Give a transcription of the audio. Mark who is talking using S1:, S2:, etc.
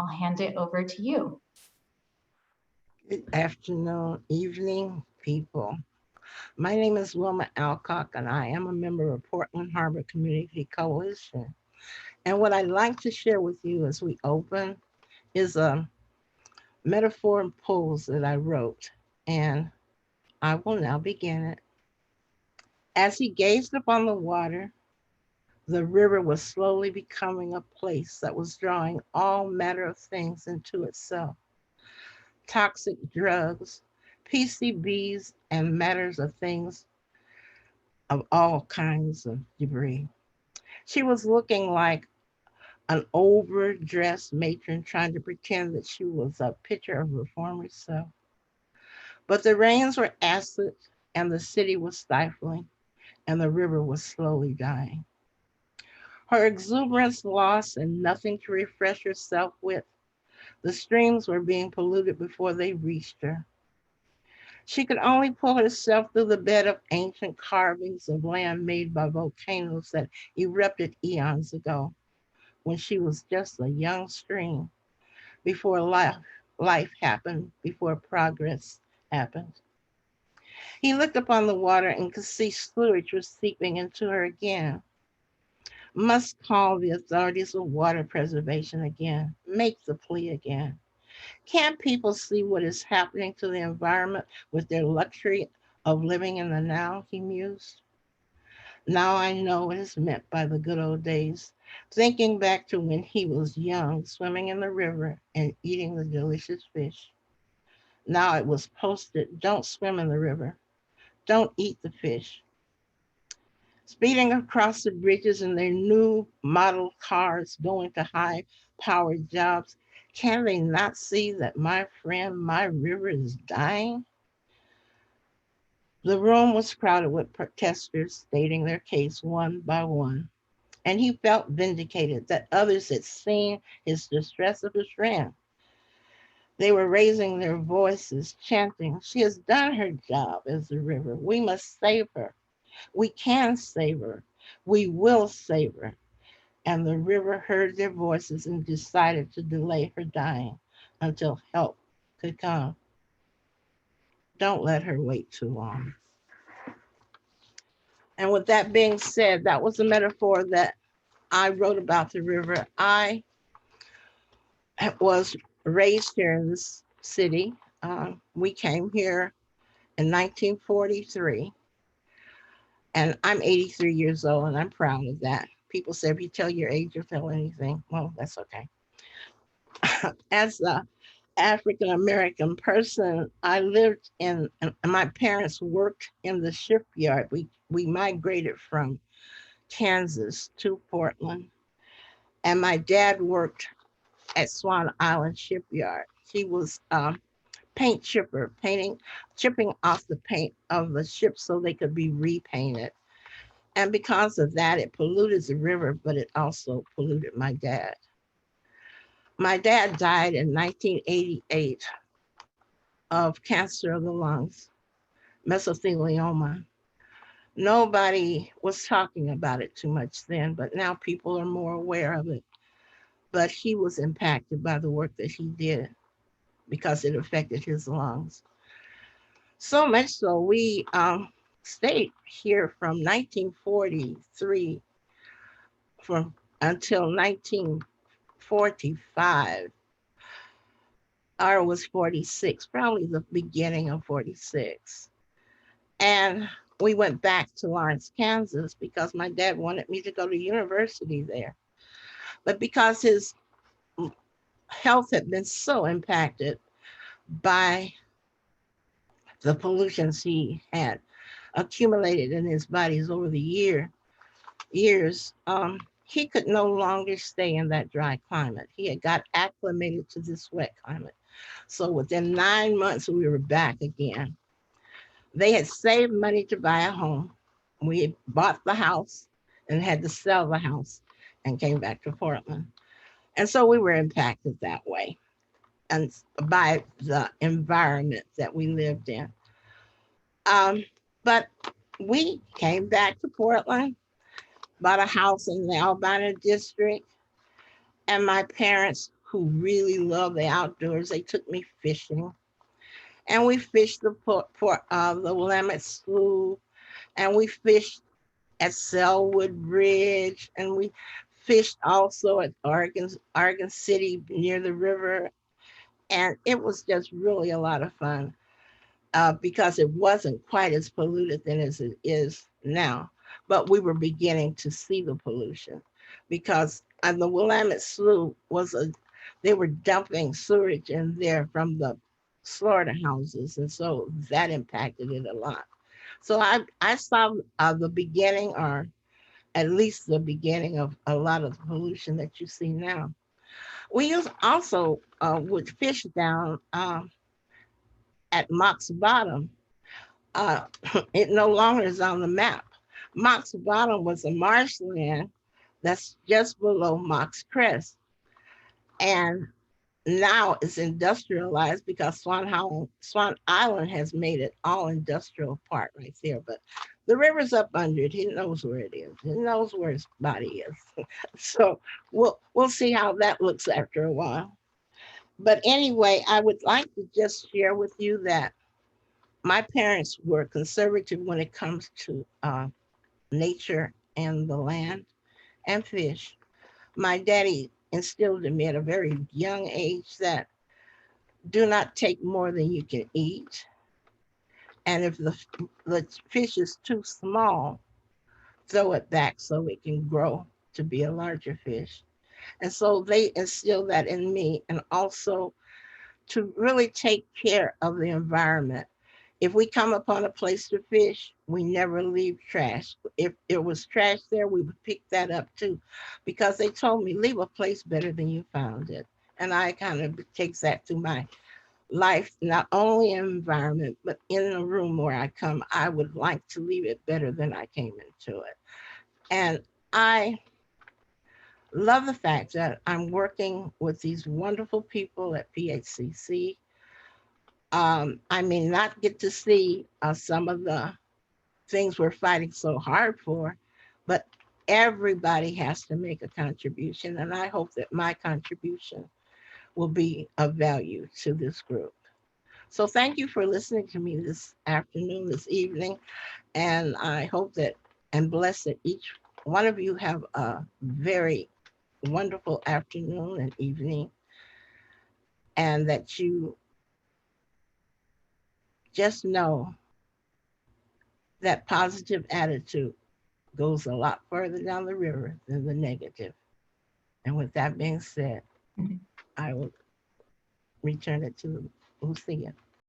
S1: I'll hand it over to you.
S2: Good afternoon, evening, people. My name is Wilma Alcock, and I am a member of Portland Harbor Community Coalition. And what I'd like to share with you as we open is a metaphor and pose that I wrote, and I will now begin it. As he gazed upon the water, the river was slowly becoming a place that was drawing all manner of things into itself: toxic drugs, PCBs, and matters of things of all kinds of debris. She was looking like an overdressed matron trying to pretend that she was a picture of her former self. But the rains were acid, and the city was stifling, and the river was slowly dying. Her exuberance lost, and nothing to refresh herself with. The streams were being polluted before they reached her. She could only pull herself through the bed of ancient carvings of land made by volcanoes that erupted eons ago, when she was just a young stream, before life happened, before progress happened. He looked upon the water and could see sewage was seeping into her again. Must call the authorities of water preservation again, make the plea again. Can't people see what is happening to the environment with their luxury of living in the now? He mused. Now I know what is meant by the good old days, thinking back to when he was young, swimming in the river and eating the delicious fish. Now it was posted, don't swim in the river, don't eat the fish. Speeding across the bridges in their new model cars, going to high powered jobs, can they not see that my friend, my river is dying? The room was crowded with protesters stating their case one by one, and he felt vindicated that others had seen his distress of his friend. They were raising their voices, chanting, "She has done her job as the river. We must save her. We can save her. We will save her." And the river heard their voices and decided to delay her dying until help could come. Don't let her wait too long. And with that being said, that was a metaphor that I wrote about the river. I was raised here in this city. We came here in 1943, and I'm 83 years old, and I'm proud of that. People say if you tell your age, you'll tell anything. Well, that's okay. As a African American person, I lived in, and my parents worked in the shipyard. We migrated from Kansas to Portland, and my dad worked at Swan Island Shipyard. He was a paint chipper, chipping off the paint of the ship so they could be repainted. And because of that, it polluted the river, but it also polluted my dad. My dad died in 1988 of cancer of the lungs, mesothelioma. Nobody was talking about it too much then, but now people are more aware of it. But he was impacted by the work that he did because it affected his lungs. So much so, we stayed here from 1943 from until 1945, or was 46, probably the beginning of 46. And we went back to Lawrence, Kansas because my dad wanted me to go to university there. But because his health had been so impacted by the pollutions he had accumulated in his bodies over the years, he could no longer stay in that dry climate. He had got acclimated to this wet climate. So within 9 months, we were back again. They had saved money to buy a home. We had bought the house and had to sell the house and came back to Portland. And so we were impacted that way and by the environment that we lived in. Um, but we came back to Portland, bought a house in the Albina district, and my parents, who really love the outdoors. They took me fishing, and we fished the Willamette Slough, and we fished at Selwood Bridge, and we fished also at Oregon City near the river, and it was just really a lot of fun because it wasn't quite as polluted then as it is now. But we were beginning to see the pollution because the Willamette Slough they were dumping sewage in there from the slaughterhouses, and so that impacted it a lot. So I saw the beginning, or at least the beginning of a lot of the pollution that you see now. We also would fish down at Mock's Bottom. uh, it no longer is on the map. Mock's Bottom was a marshland that's just below Mock's Crest. And now it's industrialized because Swan Island has made it all industrial part right there. But the river's up under it. He knows where it is. He knows where his body is. So we'll see how that looks after a while. But anyway, I would like to just share with you that my parents were conservative when it comes to nature and the land and fish. My daddy instilled in me at a very young age that do not take more than you can eat. And if the fish is too small, throw it back so it can grow to be a larger fish. And so they instilled that in me, and also to really take care of the environment. If we come upon a place to fish, we never leave trash. If there was trash there, we would pick that up too, because they told me leave a place better than you found it. And I kind of takes that to my life, not only environment, but in the room where I come, I would like to leave it better than I came into it. And I love the fact that I'm working with these wonderful people at PHCC. I may not get to see some of the things we're fighting so hard for, but everybody has to make a contribution. And I hope that my contribution will be of value to this group. So thank you for listening to me this afternoon, this evening, and I hope that and bless that each one of you have a very wonderful afternoon and evening, and that you just know that positive attitude goes a lot further down the river than the negative. And with that being said, I will return it to Lucia.